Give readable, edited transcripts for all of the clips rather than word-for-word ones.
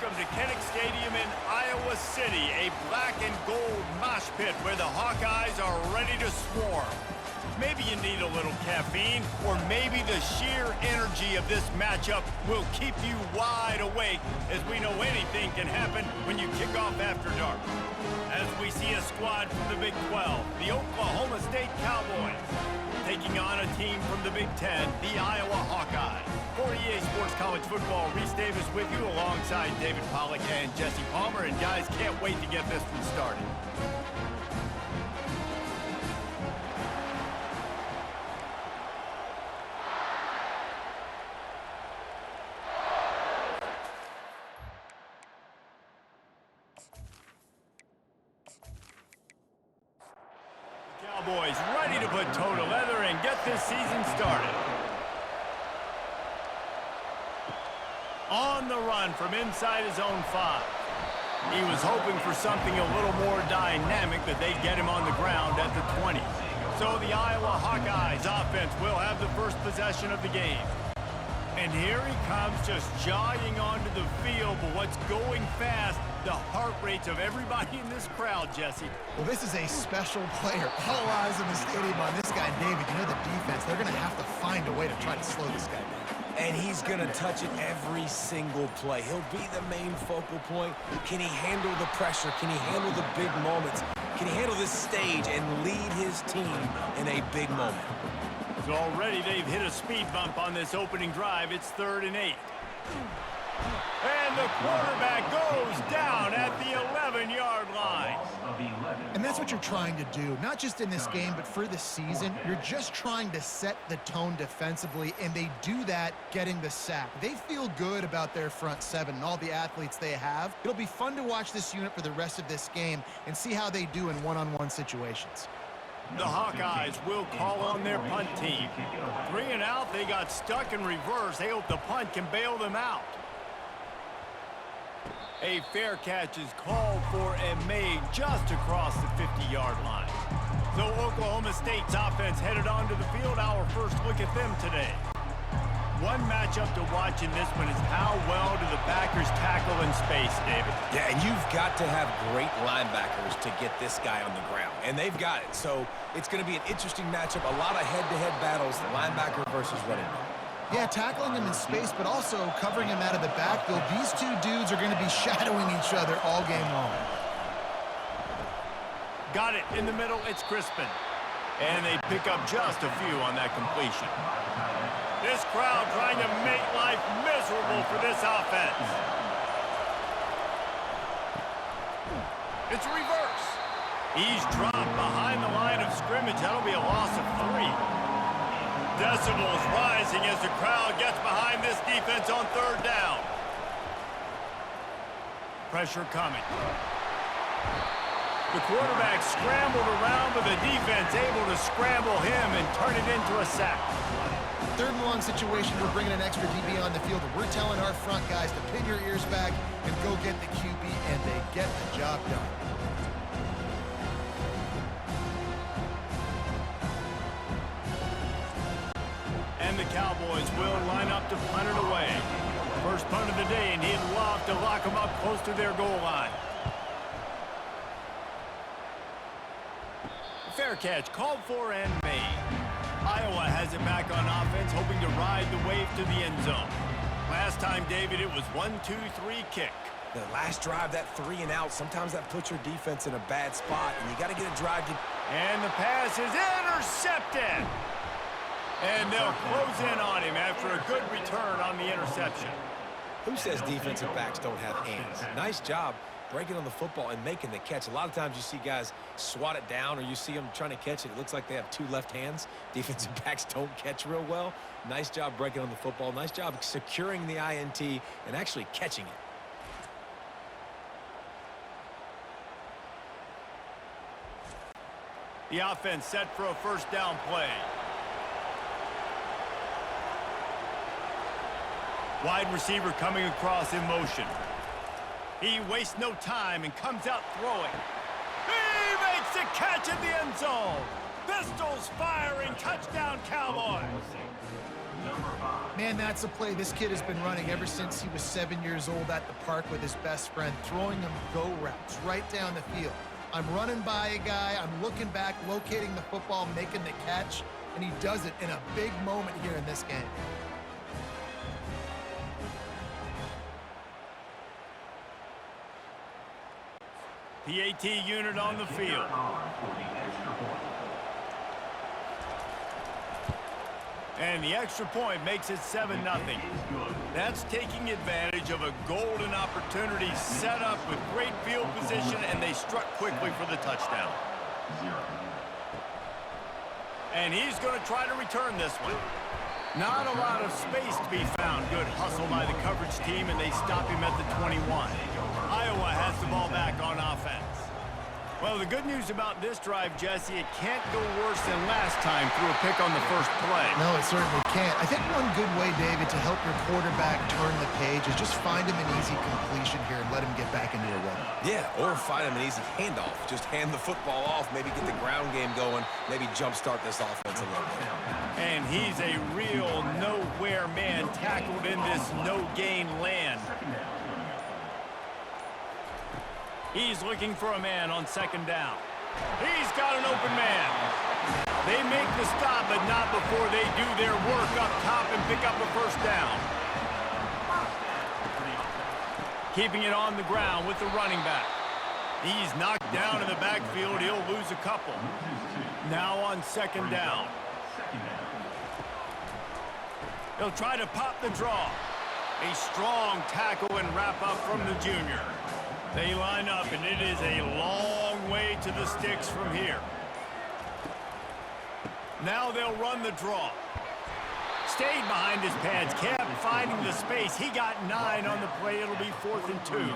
Welcome to Kinnick Stadium in Iowa City, a black and gold mosh pit where the Hawkeyes are ready to swarm. Maybe you need a little caffeine, or maybe the sheer energy of this matchup will keep you wide awake, as we know anything can happen when you kick off after dark. As we see a squad from the Big 12, the Oklahoma State Cowboys, taking on a team from the Big 10, the Iowa Hawkeyes. For EA Sports College Football, Reese Davis with you alongside David Pollack and Jesse Palmer. And guys, can't wait to get this one started. Cowboys ready to put toe to leather and get this season started. On the run from inside his own 5. He was hoping for something a little more dynamic, but they get him on the ground at the 20. So the Iowa Hawkeyes offense will have the first possession of the game. And here he comes, just jogging onto the field, but what's going fast, the heart rates of everybody in this crowd, Jesse. Well, this is a special player. All eyes in the stadium on this guy, David. You know the defense, they're going to have to find a way to try to slow this guy down. And he's going to touch it every single play. He'll be the main focal point. Can he handle the pressure? Can he handle the big moments? Can he handle this stage and lead his team in a big moment? So already they've hit a speed bump on this opening drive. It's 3rd and 8. And the quarterback goes down at the 11-yard line. And that's what you're trying to do, not just in this game, but for the season. You're just trying to set the tone defensively, and they do that getting the sack. They feel good about their front 7 and all the athletes they have. It'll be fun to watch this unit for the rest of this game and see how they do in one-on-one situations. The Hawkeyes will call on their punt team. 3 and out, they got stuck in reverse. They hope the punt can bail them out. A fair catch is called for and made just across the 50-yard line. So Oklahoma State's offense headed onto the field. Our first look at them today. One matchup to watch in this one is how well do the backers tackle in space, David? Yeah, and you've got to have great linebackers to get this guy on the ground. And they've got it. So it's going to be an interesting matchup. A lot of head-to-head battles, linebacker versus running back. Yeah, tackling him in space, but also covering him out of the backfield. These two dudes are going to be shadowing each other all game long. Got it in the middle. It's Crispin. And they pick up just a few on that completion. This crowd trying to make life miserable for this offense. It's a reverse. He's dropped behind the line of scrimmage. That'll be a loss of 3. Decibels rising as the crowd gets behind this defense on 3rd down. Pressure coming. The quarterback scrambled around, but the defense able to scramble him and turn it into a sack. 3rd and 1 situation, we're bringing an extra DB on the field, and we're telling our front guys to pin your ears back and go get the QB, and they get the job done. And the Cowboys will line up to punt it away. First punt of the day, and he'd love to lock them up close to their goal line. Fair catch, called for and made. Iowa has it back on offense, hoping to ride the wave to the end zone. Last time, David, it was 1-2-3 kick. The last drive, that 3 and out, sometimes that puts your defense in a bad spot, and you got to get a drive to... And the pass is intercepted. And they'll close in on him after a good return on the interception. Who says defensive backs don't have hands? Nice job breaking on the football and making the catch. A lot of times you see guys swat it down, or you see them trying to catch it. It looks like they have 2 left hands. Defensive backs don't catch real well. Nice job breaking on the football. Nice job securing the INT and actually catching it. The offense set for a first down play. Wide receiver coming across in motion. He wastes no time and comes out throwing. He makes the catch in the end zone. Pistols firing, touchdown Cowboys. Number 5. Man, that's a play this kid has been running ever since he was 7 years old at the park with his best friend, throwing him go routes right down the field. I'm running by a guy, I'm looking back, locating the football, making the catch, and he does it in a big moment here in this game. PAT unit on the field. And the extra point makes it 7-0. That's taking advantage of a golden opportunity set up with great field position, and they struck quickly for the touchdown. And he's going to try to return this one. Not a lot of space to be found. Good hustle by the coverage team, and they stop him at the 21. Iowa has the ball back on offense. Well, the good news about this drive, Jesse, it can't go worse than last time through a pick on the first play. No, it certainly can't. I think one good way, David, to help your quarterback turn the page is just find him an easy completion here and let him get back into a rhythm. Yeah, or find him an easy handoff. Just hand the football off, maybe get the ground game going, maybe jumpstart this offense a little bit. And he's a real nowhere man tackled in this no-gain land. He's looking for a man on second down. He's got an open man. They make the stop, but not before they do their work up top and pick up a first down. Keeping it on the ground with the running back. He's knocked down in the backfield. He'll lose a couple. Now on second down. He'll try to pop the draw. A strong tackle and wrap up from the junior. They line up, and it is a long way to the sticks from here. Now they'll run the draw. Stayed behind his pads, kept finding the space. He got 9 on the play. It'll be 4th and 2.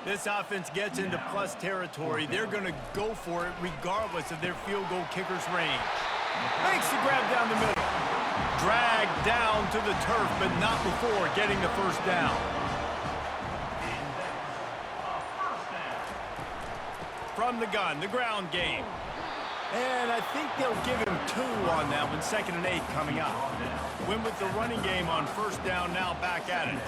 This offense gets into plus territory. They're going to go for it regardless of their field goal kicker's range. Makes the grab down the middle. Dragged down to the turf, but not before getting the first down. From the gun, the ground game. And I think they'll give him 2 on that one. 2nd and 8 coming up. Win with the running game on first down, now back at it.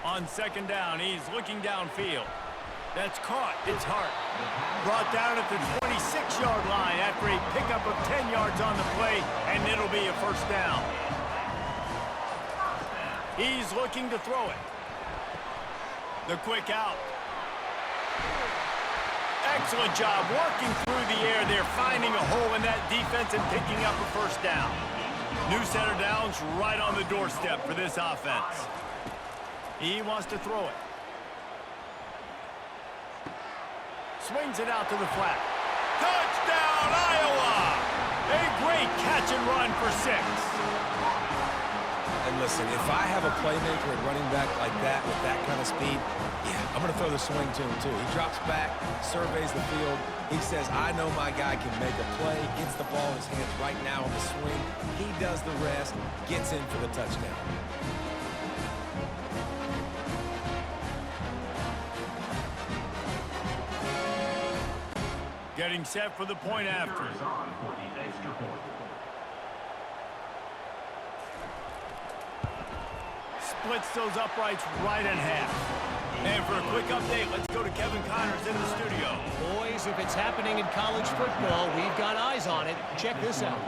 On second down, he's looking downfield. That's caught. It's Hart. Brought down at the 26-yard line after a pickup of 10 yards on the play, and it'll be a first down. He's looking to throw it. The quick out. Excellent job working through the air. They're finding a hole in that defense and picking up a first down. New set of downs right on the doorstep for this offense. He wants to throw it. Swings it out to the flat. Touchdown, Iowa! A great catch and run for 6. And listen, if I have a playmaker at running back like that with that kind of speed, yeah, I'm going to throw the swing to him too. He drops back, surveys the field. He says, I know my guy can make a play, gets the ball in his hands right now on the swing. He does the rest, gets in for the touchdown. Getting set for the point after. Splits those uprights right in half. And for a quick update, let's go to Kevin Connors in the studio. Boys, if it's happening in college football, we've got eyes on it. Check this out.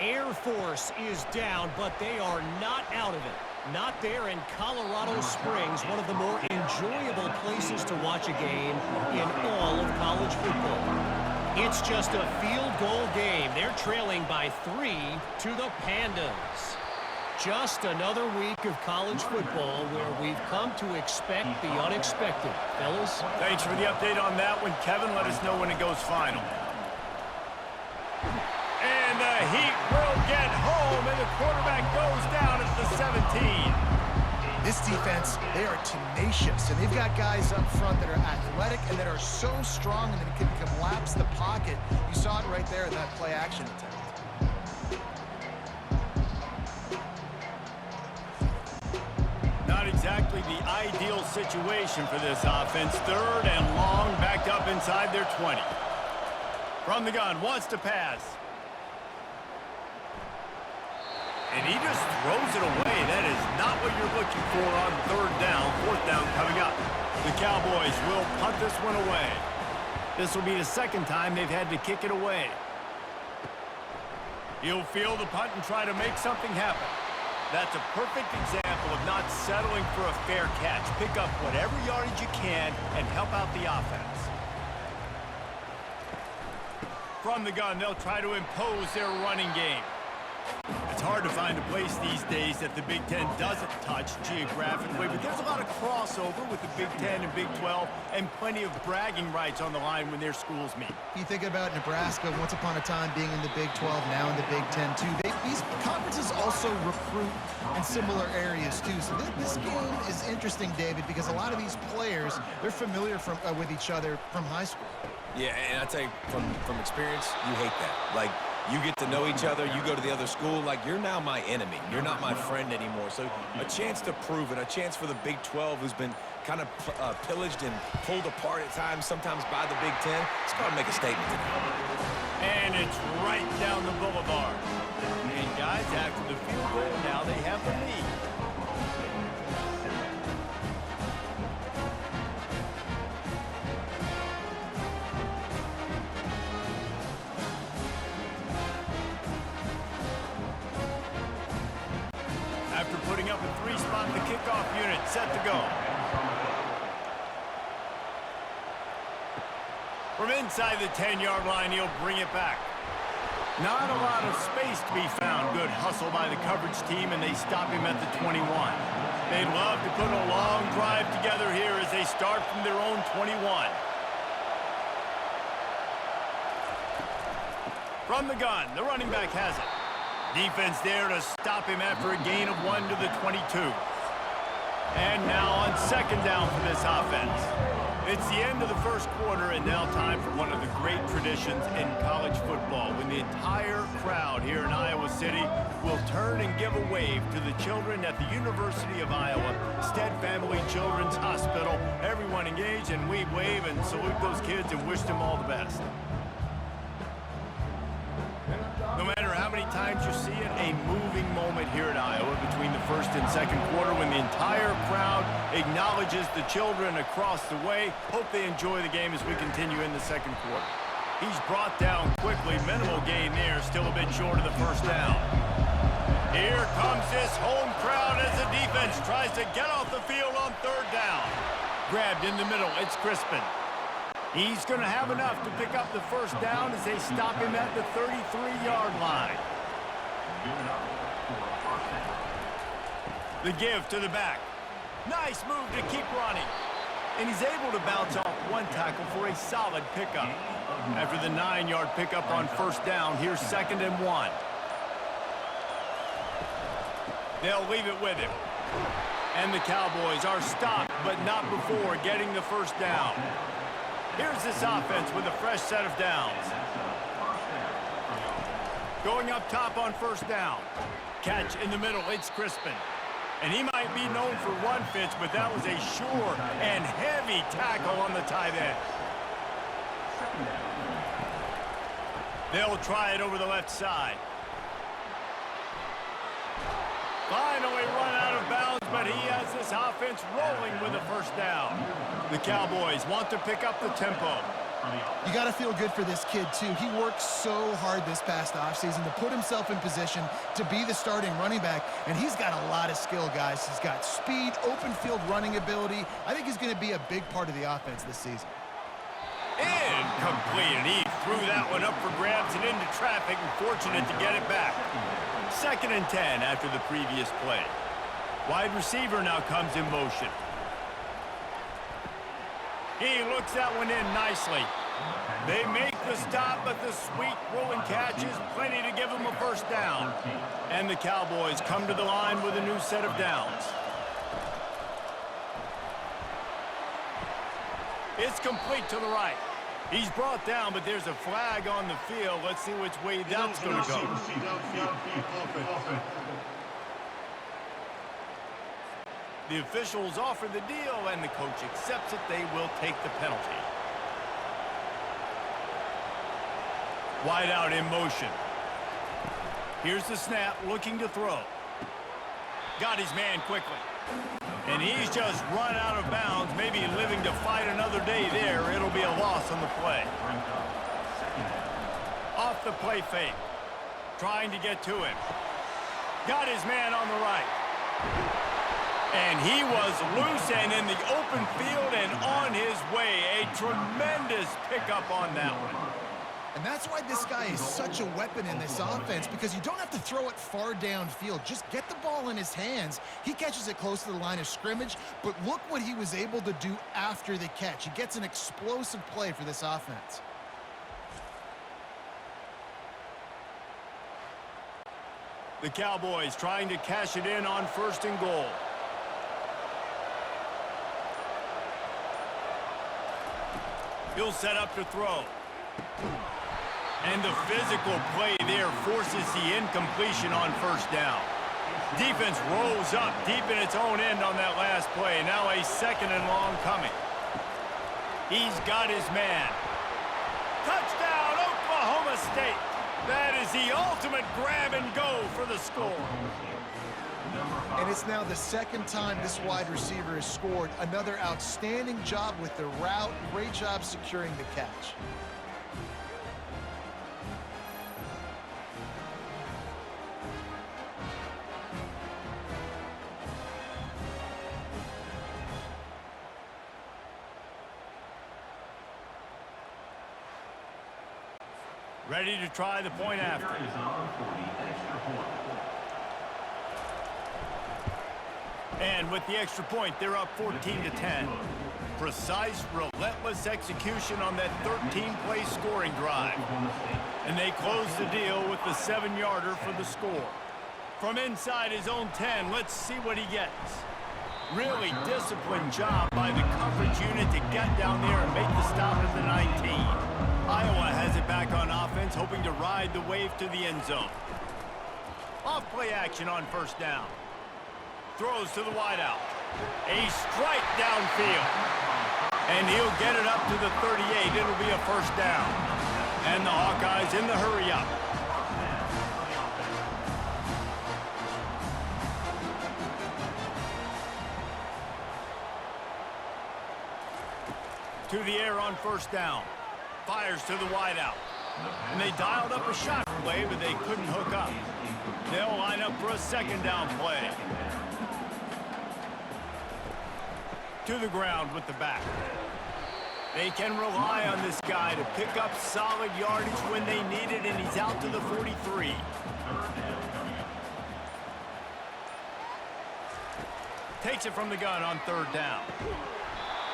Air Force is down, but they are not out of it. Not there in Colorado Springs, one of the more enjoyable places to watch a game in all of college football. It's just a field goal game. They're trailing by 3 to the Pandas. Just another week of college football where we've come to expect the unexpected. Fellas? Thanks for the update on that one, Kevin. Let us know when it goes final. And the Heat will get home, and the quarterback goes down at the 17. This defense, they are tenacious, and they've got guys up front that are athletic and that are so strong and that can collapse the pocket. You saw it right there in that play action attempt. Not exactly the ideal situation for this offense. 3rd and long, backed up inside their 20. From the gun, wants to pass. And he just throws it away. That is not what you're looking for on third down. Fourth down coming up. The Cowboys will punt this one away. This will be the second time they've had to kick it away. He'll field the punt and try to make something happen. That's a perfect example of not settling for a fair catch. Pick up whatever yardage you can and help out the offense. From the gun, they'll try to impose their running game. It's hard to find a place these days that the Big Ten doesn't touch geographically, but there's a lot of crossover with the Big Ten and Big 12 and plenty of bragging rights on the line when their schools meet. You think about Nebraska once upon a time being in the Big 12, now in the Big 10 too. These conferences also recruit in similar areas too. So this game is interesting, David, because a lot of these players, they're familiar with each other from high school. Yeah, and I tell you, from experience, you hate that. Like, you get to know each other, you go to the other school, like, you're now my enemy. You're not my friend anymore. So a chance to prove it, a chance for the Big 12, who's been kind of pillaged and pulled apart at times, sometimes by the Big 10. It's got to make a statement today. And it's right down the boulevard. And guys, after the field goal, now they have the lead. After putting up a three-spot, the kickoff unit set to go. From inside the 10-yard line, he'll bring it back. Not a lot of space to be found. Good hustle by the coverage team, and they stop him at the 21. They'd love to put a long drive together here as they start from their own 21. From the gun, the running back has it. Defense there to stop him after a gain of 1 to the 22. And now on second down for this offense. It's the end of the first quarter, and now time for one of the great traditions in college football, when the entire crowd here in Iowa City will turn and give a wave to the children at the University of Iowa, Stead Family Children's Hospital. Everyone engaged, and we wave and salute those kids and wish them all the best. No matter how many times you see it, a moving moment here at Iowa between the first and second quarter when the entire crowd acknowledges the children across the way. Hope they enjoy the game as we continue in the second quarter. He's brought down quickly. Minimal gain there, still a bit short of the first down. Here comes this home crowd as the defense tries to get off the field on third down. Grabbed in the middle, it's Crispin. He's going to have enough to pick up the first down as they stop him at the 33-yard line. The give to the back. Nice move to keep running. And he's able to bounce off one tackle for a solid pickup. After the 9-yard pickup on first down, here's 2nd and 1. They'll leave it with him. And the Cowboys are stopped, but not before getting the first down. Here's this offense with a fresh set of downs. Going up top on first down. Catch in the middle, it's Crispin. And he might be known for run fits, but that was a sure and heavy tackle on the tight end. They'll try it over the left side. Finally run out of bounds, but he has this offense rolling with a first down. The Cowboys want to pick up the tempo. You got to feel good for this kid, too. He worked so hard this past offseason to put himself in position to be the starting running back, and he's got a lot of skill, guys. He's got speed, open field running ability. I think he's going to be a big part of the offense this season. Incomplete, and he threw that one up for grabs and into traffic, and fortunate to get it back. 2nd and 10 after the previous play. Wide receiver now comes in motion. He looks that one in nicely. They make the stop, but the sweet rolling catch is plenty to give them a first down. And the Cowboys come to the line with a new set of downs. It's complete to the right. He's brought down, but there's a flag on the field. Let's see which way that's going to go. The officials offer the deal, and the coach accepts it. They will take the penalty. Wide out in motion. Here's the snap, looking to throw. Got his man quickly. And he's just run out of bounds, maybe living to fight another day there. It'll be a loss on the play. Off the play fake. Trying to get to him. Got his man on the right. And he was loose and in the open field and on his way. A tremendous pickup on that one. And that's why this guy is such a weapon in this offense, because you don't have to throw it far downfield. Just get the ball in his hands. He catches it close to the line of scrimmage, but look what he was able to do after the catch. He gets an explosive play for this offense. The Cowboys trying to cash it in on 1st and goal. He'll set up to throw. And the physical play there forces the incompletion on 1st down. Defense rolls up deep in its own end on that last play. Now a 2nd and long coming. He's got his man. Touchdown, Oklahoma State. That is the ultimate grab and go for the score. And it's now the 2nd time this wide receiver has scored. Another outstanding job with the route. Great job securing the catch. Ready to try the point after. And with the extra point, they're up 14-10. Precise, relentless execution on that 13-play scoring drive. And they close the deal with the 7-yarder for the score. From inside his own 10, let's see what he gets. Really disciplined job by the coverage unit to get down there and make the stop at the 19. Iowa has it back on offense, hoping to ride the wave to the end zone. Off play action on 1st down. Throws to the wideout. A strike downfield. And he'll get it up to the 38. It'll be a 1st down. And the Hawkeyes in the hurry up. To the air on 1st down. Fires to the wideout. And they dialed up a shot play, but they couldn't hook up. They'll line up for a 2nd down play. To the ground with the back. They can rely on this guy to pick up solid yardage when they need it, and he's out to the 43. Takes it from the gun on 3rd down.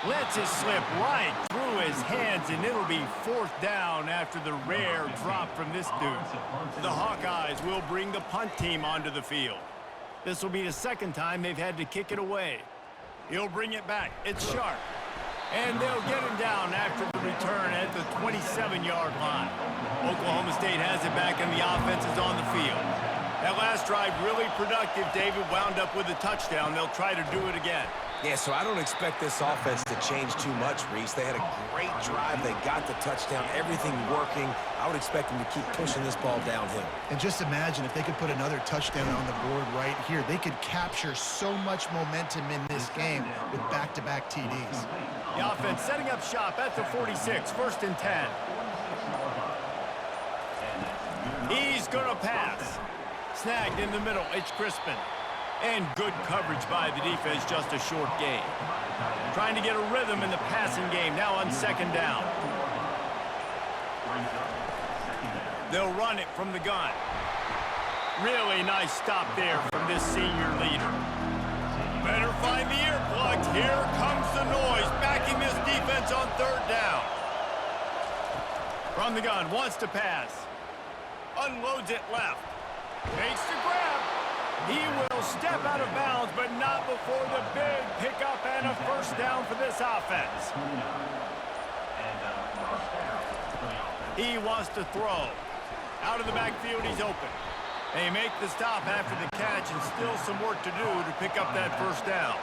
Lets it slip right through his hands, and it'll be 4th down after the rare drop from this dude. The Hawkeyes will bring the punt team onto the field. This will be the 2nd time they've had to kick it away. He'll bring it back. It's sharp. And they'll get him down after the return at the 27-yard line. Oklahoma State has it back, and the offense is on the field. That last drive really productive. David wound up with a touchdown. They'll try to do it again. Yeah, so I don't expect this offense to change too much, Reese. They had a great drive. They got the touchdown, everything working. I would expect them to keep pushing this ball downhill. And just imagine if they could put another touchdown on the board right here. They could capture so much momentum in this game with back-to-back TDs. The offense setting up shop at the 46, 1st and 10. He's going to pass. Snagged in the middle, it's Crispin. And good coverage by the defense, just a short gain. Trying to get a rhythm in the passing game, now on 2nd down. They'll run it from the gun. Really nice stop there from this senior leader. Better find the earplugs. Here comes the noise, backing this defense on 3rd down. From the gun, wants to pass. Unloads it left. Makes the grab. He will step out of bounds, but not before the big pickup and a 1st down for this offense. He wants to throw. Out of the backfield, he's open. They make the stop after the catch, and still some work to do to pick up that 1st down.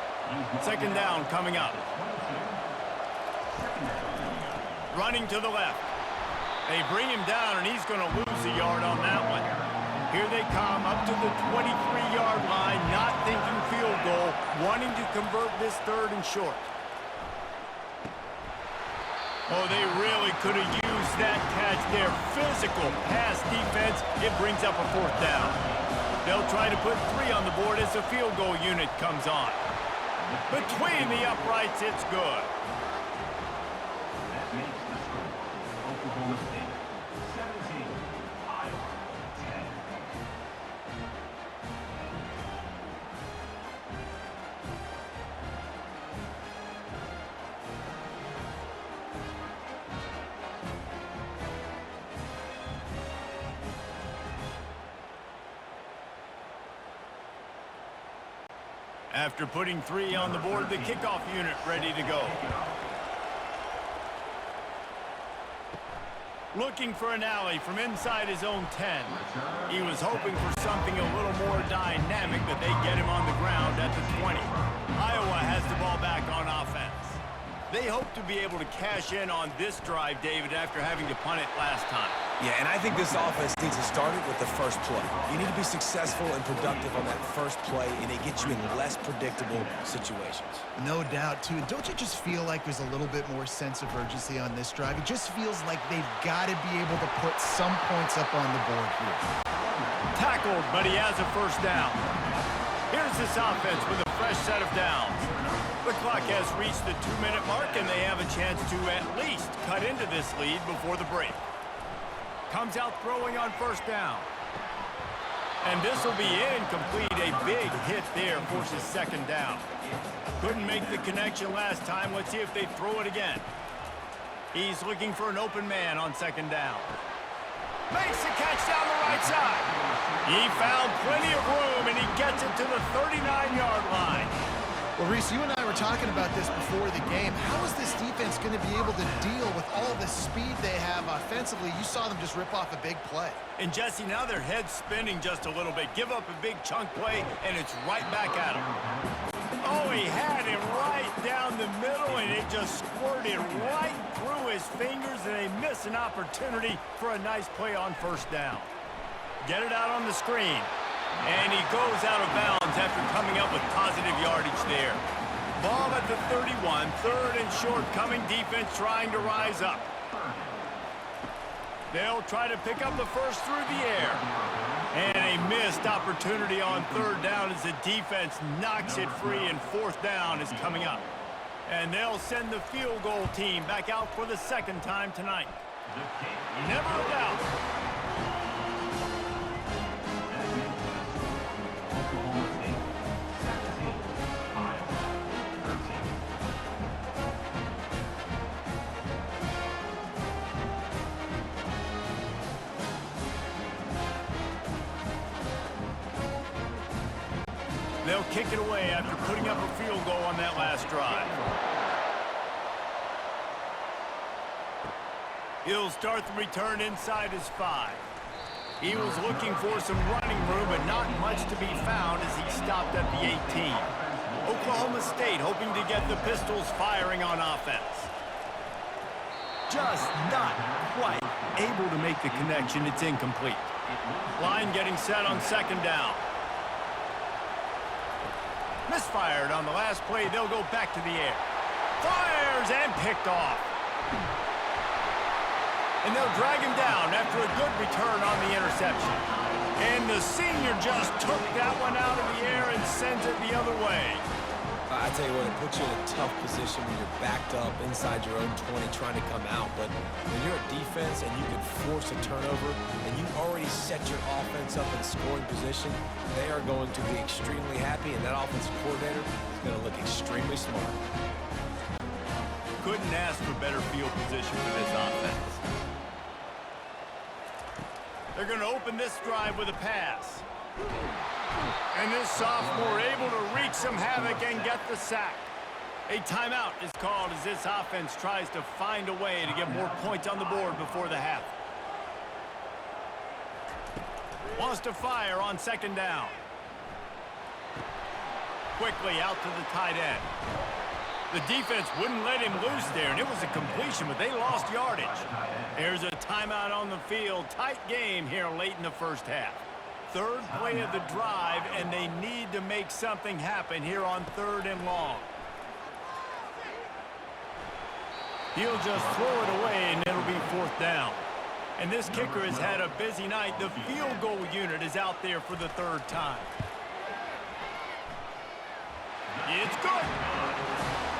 2nd down coming up. Running to the left. They bring him down, and he's going to lose a yard on that one. Here they come up to the 23-yard line, not thinking field goal, wanting to convert this 3rd and short. Oh, they really could have used that catch there. Physical pass defense. It brings up a 4th down. They'll try to put 3 on the board as the field goal unit comes on. Between the uprights, it's good. That makes the score. Oklahoma State 17, Iowa 10. After putting 3 on the board, the kickoff unit ready to go. Looking for an alley from inside his own 10. He was hoping for something a little more dynamic, but they get him on the ground at the 20. Iowa has the ball back on offense. They hope to be able to cash in on this drive, David, after having to punt it last time. Yeah, and I think this offense needs to start it with the first play. You need to be successful and productive on that first play, and it gets you in less predictable situations. No doubt, too. Don't you just feel like there's a little bit more sense of urgency on this drive? It just feels like they've got to be able to put some points up on the board here. Tackled, but he has a 1st down. Here's this offense with a fresh set of downs. The clock has reached the 2-minute mark, and they have a chance to at least cut into this lead before the break. Comes out throwing on 1st down. And this will be incomplete. A big hit there forces 2nd down. Couldn't make the connection last time. Let's see if they throw it again. He's looking for an open man on 2nd down. Makes the catch down the right side. He found plenty of room, and he gets it to the 39-yard line. Well, Reese, you and I were talking about this before the game. How is this defense going to be able to deal with all the speed they have offensively? You saw them just rip off a big play. And, Jesse, now their head's spinning just a little bit. Give up a big chunk play, and it's right back at him. Oh, he had him right down the middle, and it just squirted right through his fingers, and they miss an opportunity for a nice play on 1st down. Get it out on the screen. And he goes out of bounds after coming up with positive yardage there. Ball at the 31, 3rd and short, coming defense trying to rise up. They'll try to pick up the 1st through the air. And a missed opportunity on 3rd down as the defense knocks it free, and 4th down is coming up. And they'll send the field goal team back out for the 2nd time tonight. Never a doubt. Oklahoma State 17, Iowa 13. They'll kick it away after putting up a field goal on that last drive. He'll start the return inside his 5. He was looking for some running room, but not much to be found as he stopped at the 18. Oklahoma State hoping to get the Pistols firing on offense. Just not quite able to make the connection. It's incomplete. Line getting set on 2nd down. Misfired on the last play. They'll go back to the air. Fires and picked off. And they'll drag him down after a good return on the interception. And the senior just took that one out of the air and sends it the other way. I tell you what, it puts you in a tough position when you're backed up inside your own 20 trying to come out. But when you're a defense and you can force a turnover and you already set your offense up in scoring position, they are going to be extremely happy, and that offensive coordinator is going to look extremely smart. Couldn't ask for better field position for this offense. They're going to open this drive with a pass. And this sophomore able to wreak some havoc and get the sack. A timeout is called as this offense tries to find a way to get more points on the board before the half. Wants to fire on 2nd down. Quickly out to the tight end. The defense wouldn't let him loose there, and it was a completion, but they lost yardage. There's a timeout on the field. Tight game here late in the 1st half. third play of the drive, and they need to make something happen here on 3rd and long. He'll just throw it away, and it'll be 4th down. And this kicker has had a busy night. The field goal unit is out there for the 3rd time. It's good.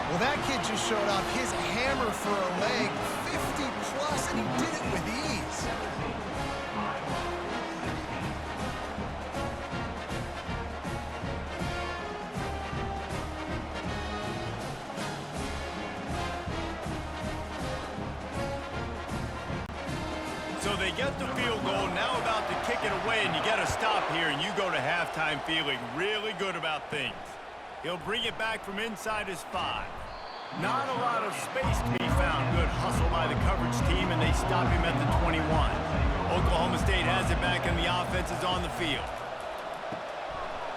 Well, that kid just showed off his hammer for a leg, 50-plus, and he did it with ease. So they get the field goal, now about to kick it away, and you got to stop here, and you go to halftime feeling really good about things. He'll bring it back from inside his 5. Not a lot of space to be found. Good hustle by the coverage team, and they stop him at the 21. Oklahoma State has it back, and the offense is on the field.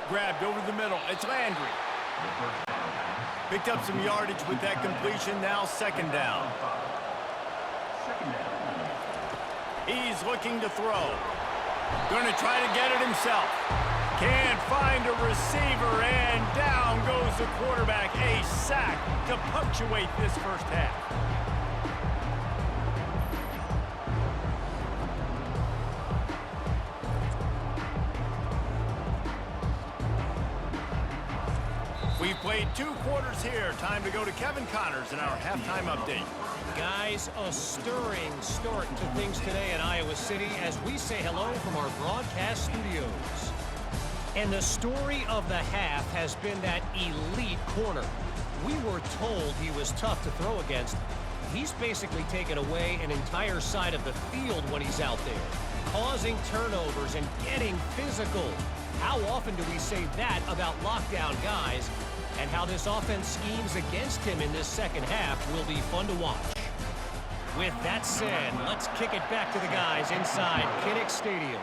Grabbed over the middle. It's Landry. Picked up some yardage with that completion. Now 2nd down. He's looking to throw. Going to try to get it himself. Can't find a receiver, and down goes the quarterback. A sack to punctuate this first half. We've played 2 quarters here. Time to go to Kevin Connors in our halftime update. Guys, a stirring start to things today in Iowa City as we say hello from our broadcast studios. And the story of the half has been that elite corner. We were told he was tough to throw against. He's basically taken away an entire side of the field when he's out there, causing turnovers and getting physical. How often do we say that about lockdown guys? And how this offense schemes against him in this second half will be fun to watch. With that said, let's kick it back to the guys inside Kinnick Stadium.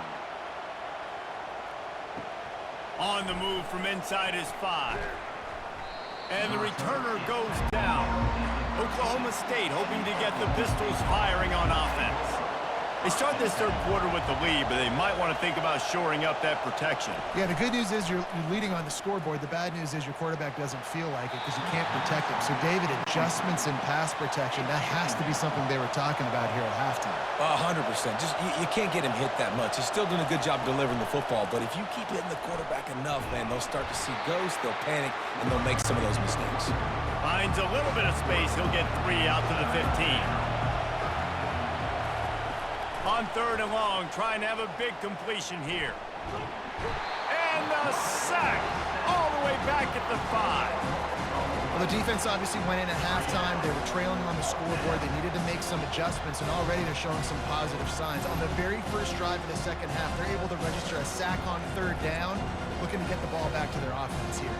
On the move from inside his 5. And the returner goes down. Oklahoma State hoping to get the Pistols firing on offense. They start this 3rd quarter with the lead, but they might want to think about shoring up that protection. Yeah, the good news is you're leading on the scoreboard. The bad news is your quarterback doesn't feel like it because you can't protect him. So, David, adjustments in pass protection, that has to be something they were talking about here at halftime. 100%. Just you can't get him hit that much. He's still doing a good job delivering the football, but if you keep hitting the quarterback enough, man, they'll start to see ghosts, they'll panic, and they'll make some of those mistakes. Finds a little bit of space. He'll get 3 out to the 15. On 3rd and long, trying to have a big completion here. And a sack all the way back at the 5. Well, the defense obviously went in at halftime. They were trailing on the scoreboard. They needed to make some adjustments, and already they're showing some positive signs. On the very first drive of the second half, they're able to register a sack on 3rd down, looking to get the ball back to their offense here.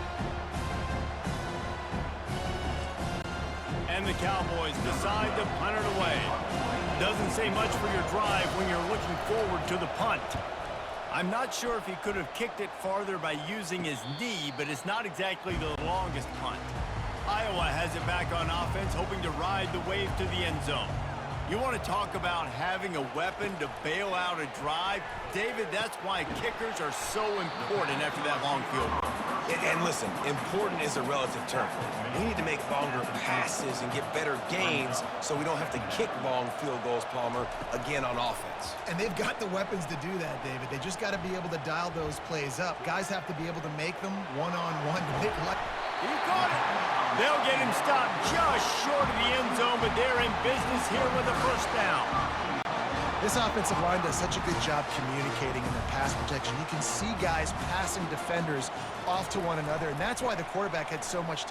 And the Cowboys decide to punt it away. Doesn't say much for your drive when you're looking forward to the punt. I'm not sure if he could have kicked it farther by using his knee, but it's not exactly the longest punt. Iowa has it back on offense, hoping to ride the wave to the end zone. You want to talk about having a weapon to bail out a drive? David, that's why kickers are so important after that long field goal. And listen, important is a relative term. We need to make longer passes and get better gains so we don't have to kick long field goals, Palmer, again on offense. And they've got the weapons to do that, David. They just got to be able to dial those plays up. Guys have to be able to make them one-on-one to make life. He caught it. They'll get him stopped just short of the end zone, but they're in business here with a first down. This offensive line does such a good job communicating in their pass protection. You can see guys passing defenders off to one another, and that's why the quarterback had so much.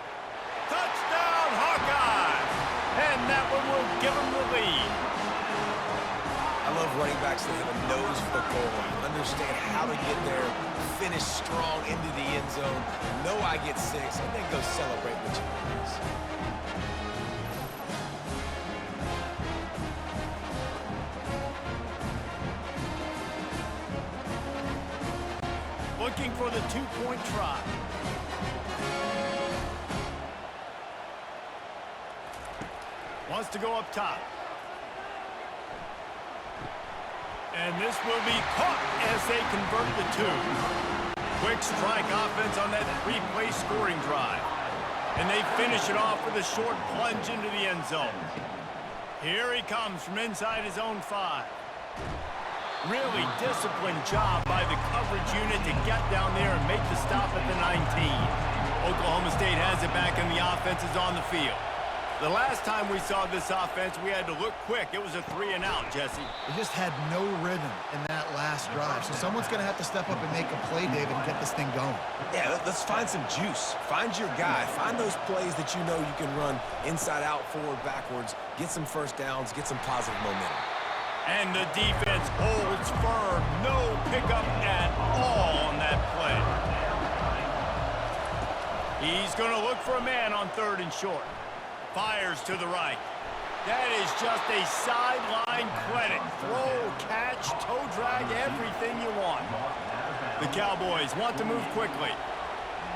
Touchdown, Hawkeyes! And that one will give them the lead. I love running backs that have a nose for the goal line, understand how to get there, finish strong into the end zone, know I get 6, and then go celebrate with you guys. Looking for the 2-point try. Wants to go up top. And this will be caught as they convert the two. Quick strike offense on that three-play scoring drive. And they finish it off with a short plunge into the end zone. Here he comes from inside his own 5. Really disciplined job by the coverage unit to get down there and make the stop at the 19. Oklahoma State has it back and the offense is on the field. The last time we saw this offense, we had to look quick. It was a 3-and-out, Jesse. They just had no rhythm in that last drive. So someone's going to have to step up and make a play, David, and get this thing going. Yeah, let's find some juice. Find your guy. Find those plays that you know you can run inside out, forward, backwards. Get some first downs. Get some positive momentum. And the defense holds firm. No pickup at all on that play. He's going to look for a man on 3rd and short. Fires to the right. That is just a sideline credit. Throw, catch, toe drag, everything you want. The Cowboys want to move quickly.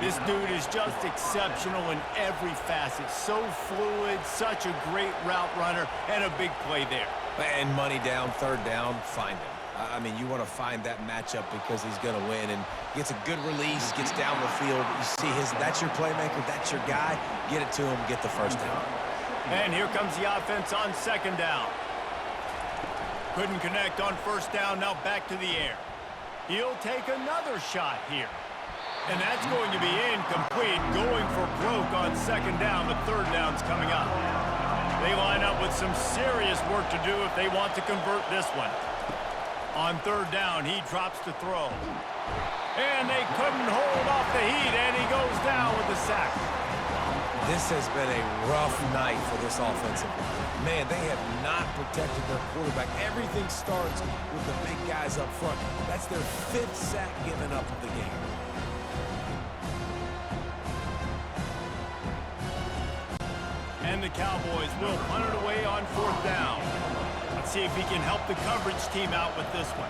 This dude is just exceptional in every facet. So fluid, such a great route runner, and a big play there. And money down, 3rd down, find him. I mean, you want to find that matchup because he's going to win and gets a good release, gets down the field. You see that's your playmaker, that's your guy. Get it to him, get the first down. And here comes the offense on 2nd down. Couldn't connect on 1st down, now back to the air. He'll take another shot here. And that's going to be incomplete, going for broke on 2nd down, but 3rd down's coming up. They line up with some serious work to do if they want to convert this one. On 3rd down, he drops to throw. And they couldn't hold off the heat, and he goes down with the sack. This has been a rough night for this offensive line. Man, they have not protected their quarterback. Everything starts with the big guys up front. That's their 5th sack given up of the game. And the Cowboys will punt it away on 4th down. Let's see if he can help the coverage team out with this one.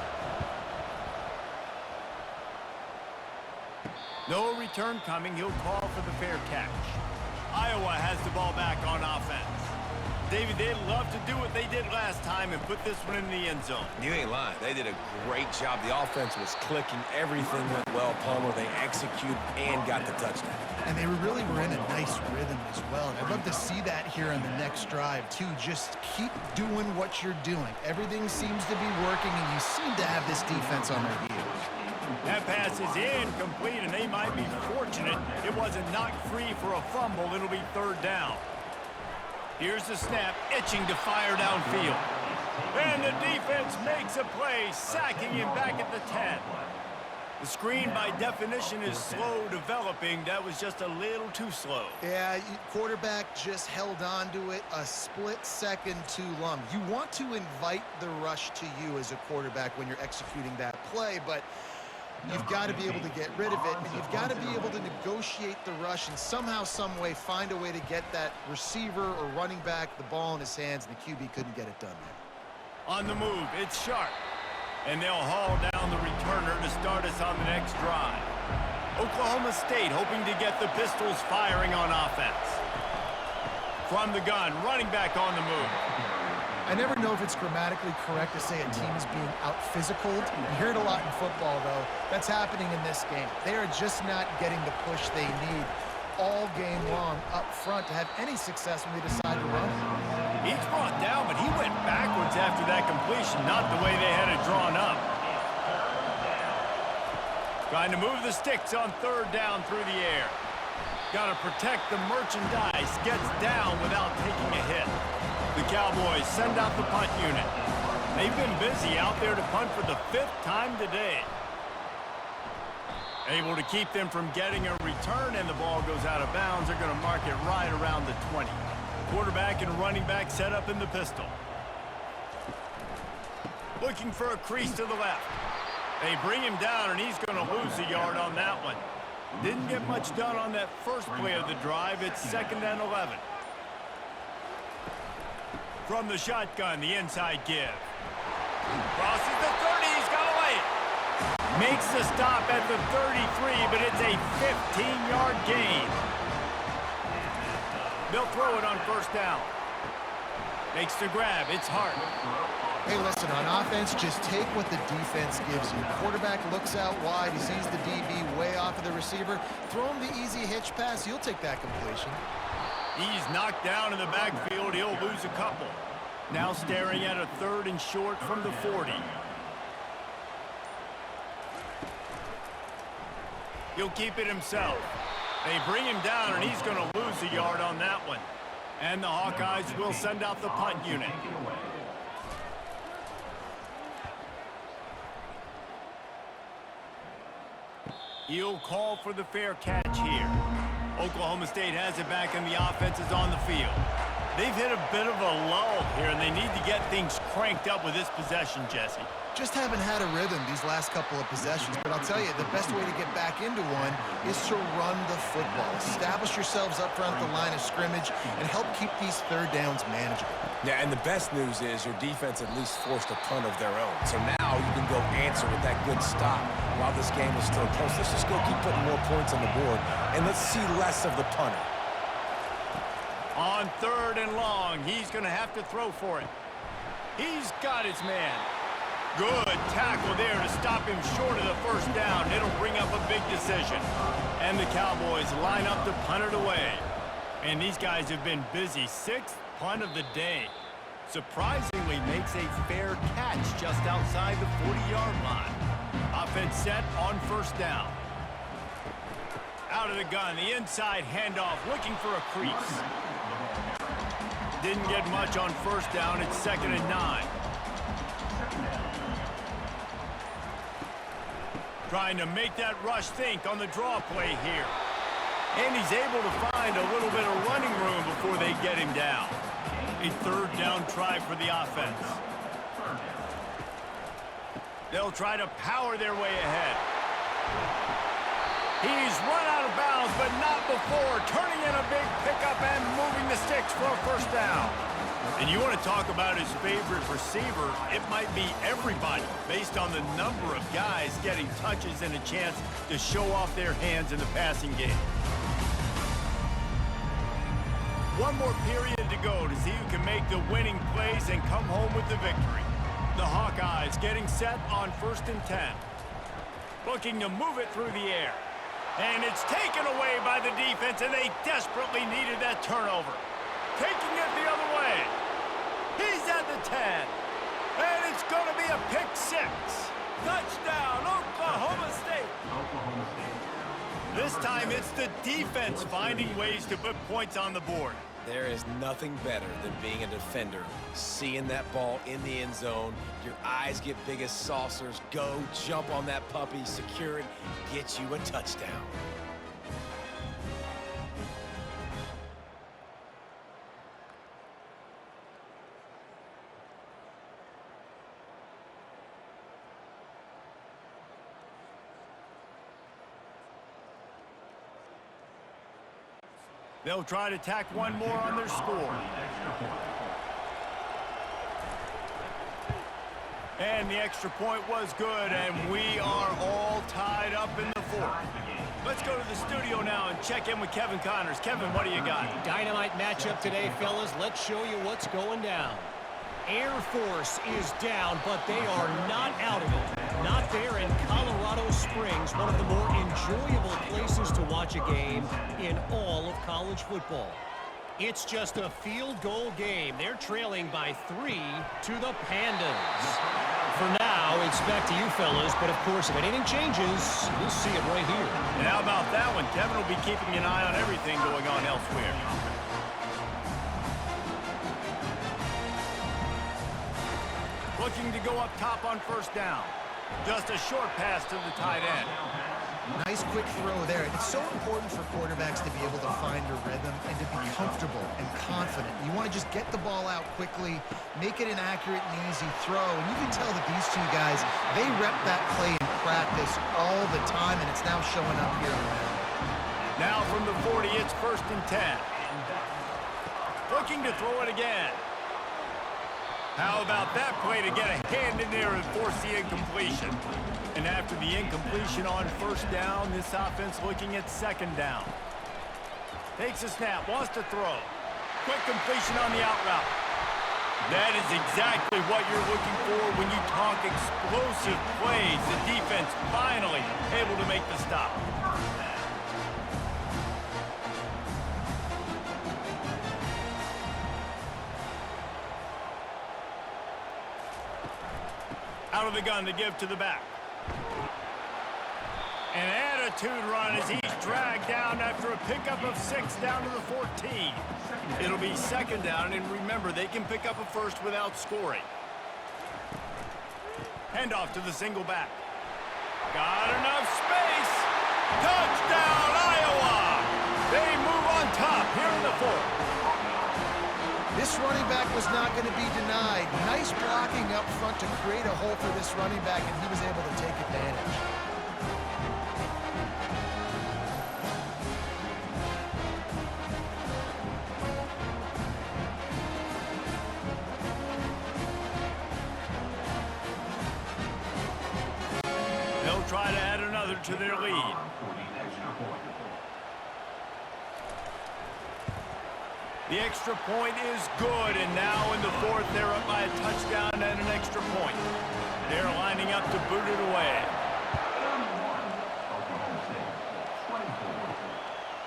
No return coming. He'll call for the fair catch. Iowa has the ball back on offense. David, they'd love to do what they did last time and put this one in the end zone. You ain't lying. They did a great job. The offense was clicking. Everything went well. Palmer, they executed and got the touchdown. And they really were in a nice rhythm as well. I'd love to see that here on the next drive, too. Just keep doing what you're doing. Everything seems to be working, and you seem to have this defense on their heels. That pass is incomplete, and they might be fortunate it wasn't knocked free for a fumble. It'll be 3rd down. Here's the snap, itching to fire downfield. And the defense makes a play, sacking him back at the 10. The screen, by definition, is slow developing. That was just a little too slow. Yeah, quarterback just held on to it a split second too long. You want to invite the rush to you as a quarterback when you're executing that play, but you've got to be able to get rid of it, and you've got to be able to negotiate the rush and somehow, some way find a way to get that receiver or running back the ball in his hands, and the QB couldn't get it done there. On the move, it's Sharp. And they'll haul down the returner to start us on the next drive. Oklahoma State hoping to get the Pistols firing on offense. From the gun, running back on the move. I never know if it's grammatically correct to say a team is being out-physicaled. You hear it a lot in football, though. That's happening in this game. They are just not getting the push they need all game long up front to have any success when they decide to run it. He's brought down, but he went backwards after that completion, not the way they had it drawn up. Trying to move the sticks on 3rd down through the air. Got to protect the merchandise. Gets down without taking a hit. The Cowboys send out the punt unit. They've been busy out there to punt for the 5th time today. Able to keep them from getting a return, and the ball goes out of bounds. They're going to mark it right around the 20. Quarterback and running back set up in the pistol. Looking for a crease to the left. They bring him down, and he's going to lose a yard on that one. Didn't get much done on that first play of the drive. It's 2nd and 11. From the shotgun, the inside give. Crosses the 30. He's got to lay it. Makes the stop at the 33, but it's a 15-yard gain. They'll throw it on 1st down. Makes the grab. It's Hart. Hey, listen, on offense, just take what the defense gives you. Quarterback looks out wide. He sees the DB way off of the receiver. Throw him the easy hitch pass. You'll take that completion. He's knocked down in the backfield. He'll lose a couple. Now staring at a 3rd and short from the 40. He'll keep it himself. They bring him down, and he's going to lose a yard on that one. And the Hawkeyes will send out the punt unit. He'll call for the fair catch here. Oklahoma State has it back, and the offense is on the field. They've hit a bit of a lull here, and they need to get things cranked up with this possession, Jesse. Just haven't had a rhythm these last couple of possessions, but I'll tell you, the best way to get back into one is to run the football. Establish yourselves up front at the line of scrimmage and help keep these 3rd downs manageable. Yeah, and the best news is your defense at least forced a punt of their own. So now you can go answer with that good stop while this game is still close. Let's just go keep putting more points on the board, and let's see less of the punter. On 3rd and long, he's going to have to throw for it. He's got his man. Good tackle there to stop him short of the 1st down. It'll bring up a big decision. And the Cowboys line up to punt it away. And these guys have been busy. 6th punt of the day. Surprisingly makes a fair catch just outside the 40-yard line. Offense set on 1st down. Out of the gun, the inside handoff, looking for a crease. Didn't get much on 1st down. It's 2nd and 9. Trying to make that rush think on the draw play here. And he's able to find a little bit of running room before they get him down. A 3rd down try for the offense. They'll try to power their way ahead. He's run out of bounds, but not before turning in a big pickup and moving the sticks for a 1st down. And you want to talk about his favorite receiver, it might be everybody based on the number of guys getting touches and a chance to show off their hands in the passing game. One more period to go to see who can make the winning plays and come home with the victory. The Hawkeyes getting set on 1st and 10. Looking to move it through the air. And it's taken away by the defense, and they desperately needed that turnover. Taking it the other way. He's at the 10. And it's going to be a pick 6. Touchdown, Oklahoma State. This time it's the defense finding ways to put points on the board. There is nothing better than being a defender. Seeing that ball in the end zone, your eyes get big as saucers. Go, jump on that puppy, secure it, get you a touchdown. They'll try to tack one more on their score. And the extra point was good, and we are all tied up in the 4th. Let's go to the studio now and check in with Kevin Connors. Kevin, what do you got? Dynamite matchup today, fellas. Let's show you what's going down. Air Force is down, but they are not out of it. Not there in Colorado Springs, one of the more enjoyable places to watch a game in all of college football. It's just a field goal game. They're trailing by 3 to the Pandas. For now, it's back to you fellas, but of course, if anything changes, we'll see it right here. And how about that one? Kevin will be keeping an eye on everything going on elsewhere. Looking to go up top on 1st down. Just a short pass to the tight end. Nice quick throw there. It's so important for quarterbacks to be able to find a rhythm and to be comfortable and confident. You want to just get the ball out quickly, make it an accurate and easy throw. And you can tell that these two guys, they rep that play in practice all the time, and it's now showing up here on the mound. Now from the 40, it's 1st and 10. Looking to throw it again. How about that play to get a hand in there and force the incompletion? And after the incompletion on 1st down, this offense looking at 2nd down. Takes a snap, wants to throw. Quick completion on the out route. That is exactly what you're looking for when you talk explosive plays. The defense finally able to make the stop. Out of the gun to give to the back. An attitude run as he's dragged down after a pickup of 6 down to the 14. It'll be second down, and remember, they can pick up a first without scoring. Handoff to the single back. Got enough space. Touchdown, Iowa! They move on top here in the fourth. This running back was not going to be denied. Nice blocking up front to create a hole for this running back, and he was able to take advantage. They'll try to add another to their lead. The extra point is good, and now in the fourth, they're up by a touchdown and an extra point. They're lining up to boot it away.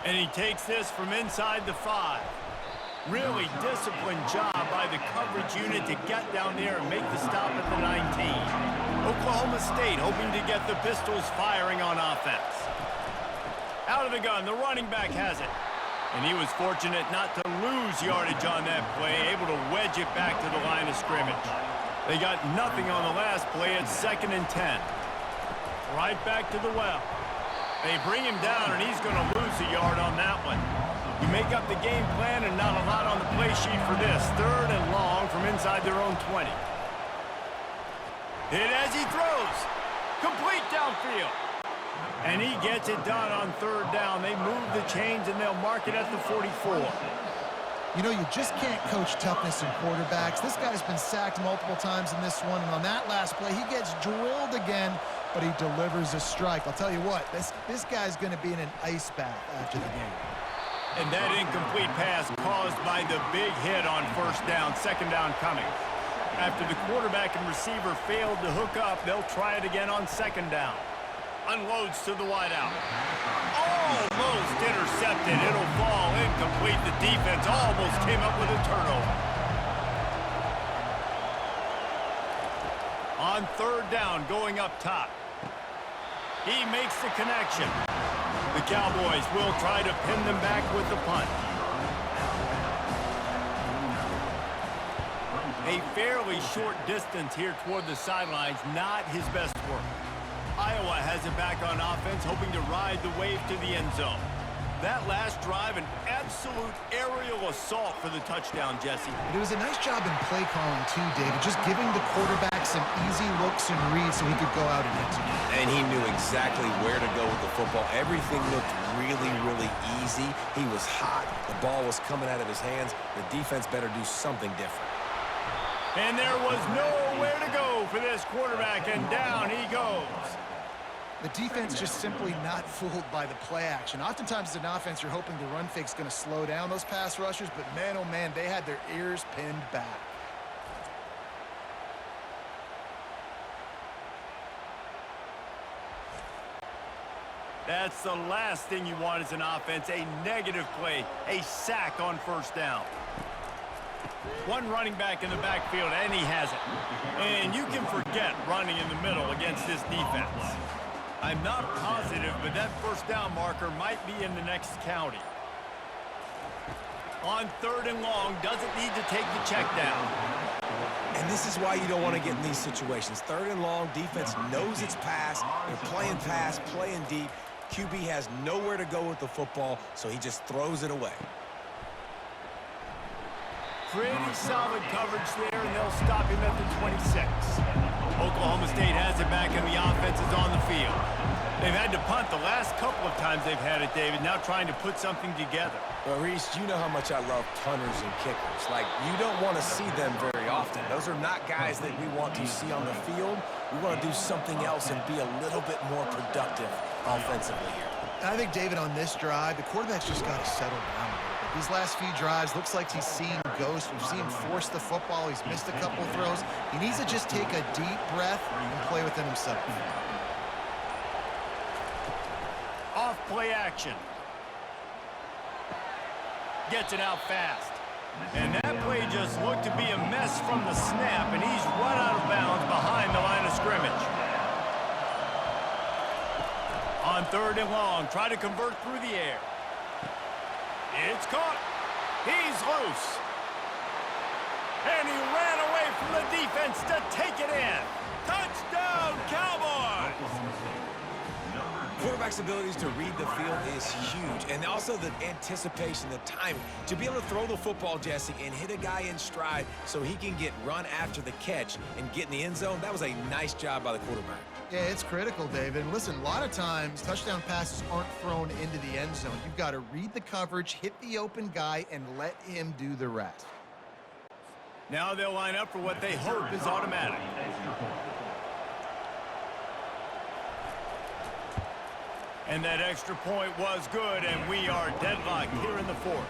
And he takes this from inside the 5. Really disciplined job by the coverage unit to get down there and make the stop at the 19. Oklahoma State hoping to get the Pistols firing on offense. Out of the gun, the running back has it. And he was fortunate not to lose yardage on that play, able to wedge it back to the line of scrimmage. They got nothing on the last play. It's 2nd and 10. Right back to the well. They bring him down, and he's going to lose a yard on that one. You make up the game plan and not a lot on the play sheet for this. 3rd and long from inside their own 20. Hit as he throws. Complete downfield. And he gets it done on 3rd down. They move the chains, and they'll mark it at the 44. You know, you just can't coach toughness in quarterbacks. This guy's been sacked multiple times in this one, and on that last play, he gets drilled again, but he delivers a strike. I'll tell you what, this guy's going to be in an ice bath after the game. And that incomplete pass caused by the big hit on 1st down, 2nd down coming. After the quarterback and receiver failed to hook up, they'll try it again on 2nd down. Unloads to the wideout. Almost intercepted. It'll fall incomplete. The defense almost came up with a turnover. On 3rd down, going up top. He makes the connection. The Cowboys will try to pin them back with the punt. A fairly short distance here toward the sidelines, not his best work. Iowa has it back on offense, hoping to ride the wave to the end zone. That last drive, an absolute aerial assault for the touchdown, Jesse. It was a nice job in play calling, too, David, just giving the quarterback some easy looks and reads so he could go out and execute. And he knew exactly where to go with the football. Everything looked really, really easy. He was hot. The ball was coming out of his hands. The defense better do something different. And there was nowhere to go for this quarterback, and down he goes. The defense just simply not fooled by the play action. Oftentimes as an offense, you're hoping the run fake's going to slow down those pass rushers, but man, oh man, they had their ears pinned back. That's the last thing you want as an offense, a negative play, a sack on 1st down. One running back in the backfield, and he has it. And you can forget running in the middle against this defense. I'm not positive, but that 1st down marker might be in the next county. On 3rd and long, doesn't need to take the check down. And this is why you don't want to get in these situations. 3rd and long, defense knows it's pass. They're playing pass, playing deep. QB has nowhere to go with the football, so he just throws it away. Pretty solid coverage there, and they'll stop him at the 26. Oklahoma State has it back, and the offense is on the field. They've had to punt the last couple of times they've had it, David, now trying to put something together. Well, Reese, you know how much I love punters and kickers. Like, you don't want to see them very often. Those are not guys that we want to see on the field. We want to do something else and be a little bit more productive offensively here. I think, David, on this drive, the quarterback's just got to settle down a little bit. These last few drives, looks like he's seeing ghost. We've seen him force the football. He's missed a couple throws. He needs to just take a deep breath and play within himself. Off play action. Gets it out fast. And that play just looked to be a mess from the snap, and he's run out of bounds behind the line of scrimmage. On 3rd and long, try to convert through the air. It's caught. He's loose. And he ran away from the defense to take it in. Touchdown, Cowboys! Quarterback's abilities to read the field is huge, and also the anticipation, the timing. To be able to throw the football, Jesse, and hit a guy in stride so he can get run after the catch and get in the end zone, that was a nice job by the quarterback. Yeah, it's critical, David. Listen, a lot of times touchdown passes aren't thrown into the end zone. You've got to read the coverage, hit the open guy, and let him do the rest. Now they'll line up for what they hope is automatic. And that extra point was good, and we are deadlocked here in the 4th.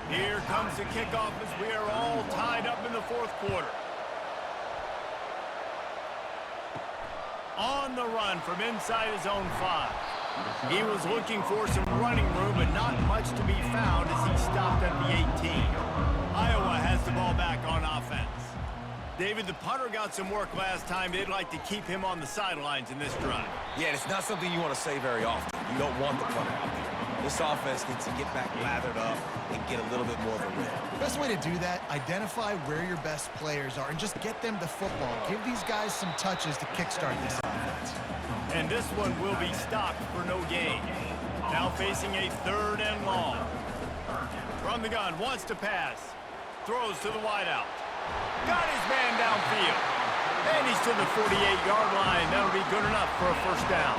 Here comes the kickoff as we are all tied up in the 4th quarter. On the run from inside his own 5. He was looking for some running room, but not much to be found as he stopped at the 18. Iowa has the ball back on offense. David, the punter got some work last time. They'd like to keep him on the sidelines in this drive. Yeah, it's not something you want to say very often. You don't want the punter out there. This offense needs to get back lathered up and get a little bit more of a rhythm. The best way to do that, identify where your best players are and just get them the football. Give these guys some touches to kickstart this offense. And this one will be stopped for no gain. Now facing a 3rd and long. From the gun, wants to pass. Throws to the wideout. Got his man downfield. And he's to the 48-yard line. That'll be good enough for a first down.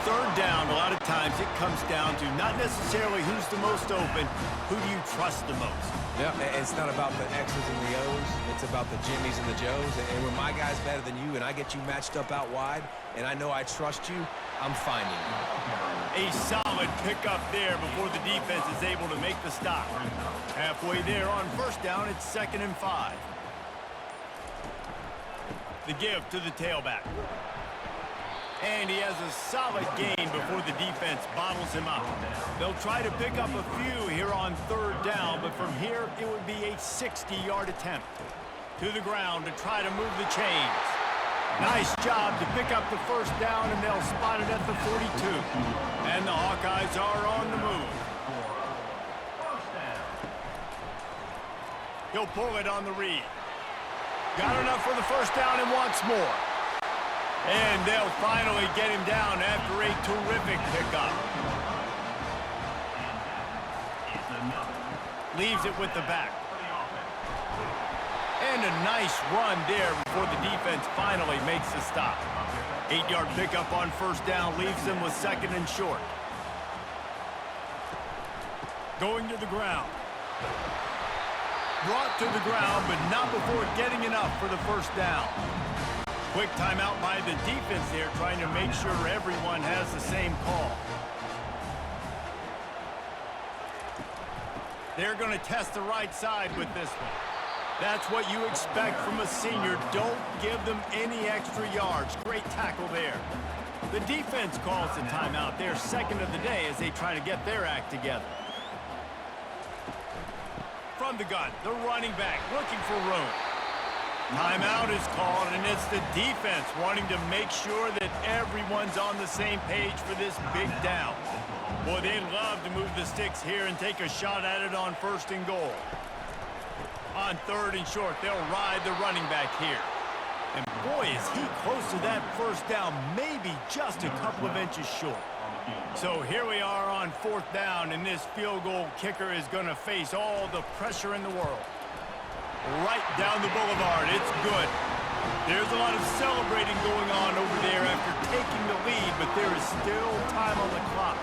3rd down, a lot of times it comes down to not necessarily who's the most open, who do you trust the most? Yeah, it's not about the X's and the O's. It's about the Jimmys and the Joes. And when my guy's better than you and I get you matched up out wide and I know I trust you, I'm finding you. A solid pickup there before the defense is able to make the stop. Halfway there on first down, it's 2nd and 5. The give to the tailback. And he has a solid gain before the defense bottles him up. They'll try to pick up a few here on 3rd down, but from here it would be a 60-yard attempt. To the ground to try to move the chains. Nice job to pick up the first down, and they'll spot it at the 42. And the Hawkeyes are on the move. He'll pull it on the read. Got enough for the first down and wants more. And they'll finally get him down after a terrific pickup. Leaves it with the back. And a nice run there before the defense finally makes the stop. 8-yard pickup on first down leaves them with 2nd and short. Going to the ground. Brought to the ground, but not before getting enough for the first down. Quick timeout by the defense there, trying to make sure everyone has the same call. They're going to test the right side with this one. That's what you expect from a senior. Don't give them any extra yards. Great tackle there. The defense calls the timeout. Their 2nd of the day as they try to get their act together. From the gun, the running back looking for room. Timeout is called, and it's the defense wanting to make sure that everyone's on the same page for this big down. Boy, they love to move the sticks here and take a shot at it on 1st and goal. On 3rd and short, they'll ride the running back here. And boy, is he close to that first down, maybe just a couple of inches short. So here we are on 4th down, and this field goal kicker is going to face all the pressure in the world. Right down the boulevard. It's good. There's a lot of celebrating going on over there after taking the lead, but there is still time on the clock.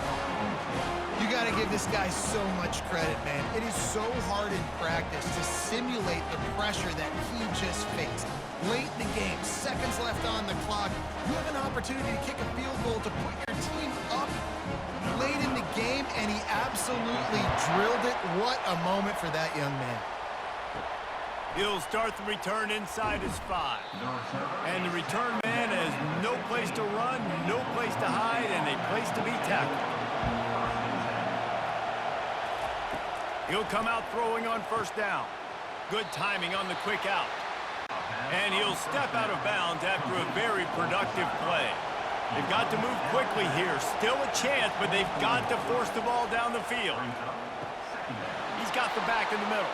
You got to give this guy so much credit, man. It is so hard in practice to simulate the pressure that he just faced. Late in the game, seconds left on the clock, you have an opportunity to kick a field goal to put your team up late in the game, and he absolutely drilled it. What a moment for that young man. He'll start the return inside his 5. And the return man has no place to run, no place to hide, and a place to be tackled. He'll come out throwing on first down. Good timing on the quick out. And he'll step out of bounds after a very productive play. They've got to move quickly here. Still a chance, but they've got to force the ball down the field. He's got the back in the middle.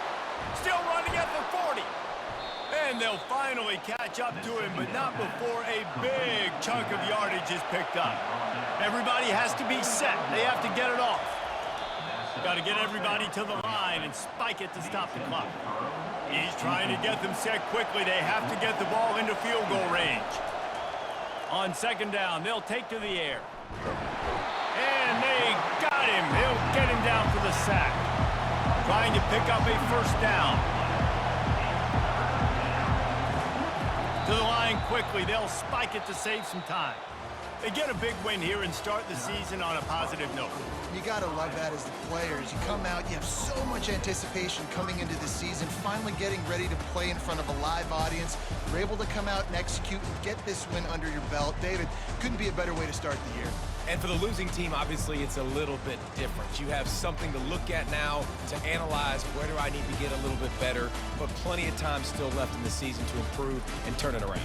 Still running at the 40. And they'll finally catch up to him, but not before a big chunk of yardage is picked up. Everybody has to be set. They have to get it off. Got to get everybody to the line and spike it to stop the clock. He's trying to get them set quickly. They have to get the ball into field goal range. On second down, they'll take to the air. And they got him. He'll get him down for the sack. Trying to pick up a first down. To the line quickly. They'll spike it to save some time. They get a big win here and start the season on a positive note. You got to love that as the players. You come out, you have so much anticipation coming into the season, finally getting ready to play in front of a live audience. You're able to come out and execute and get this win under your belt. David, couldn't be a better way to start the year. And for the losing team, obviously, it's a little bit different. You have something to look at now to analyze where do I need to get a little bit better, but plenty of time still left in the season to improve and turn it around.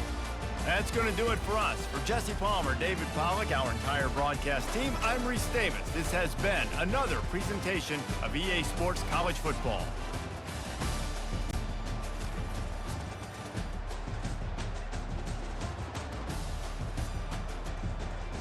That's going to do it for us. For Jesse Palmer, David Pollack, our entire broadcast team, I'm Reese Davis. This has been another presentation of EA Sports College Football.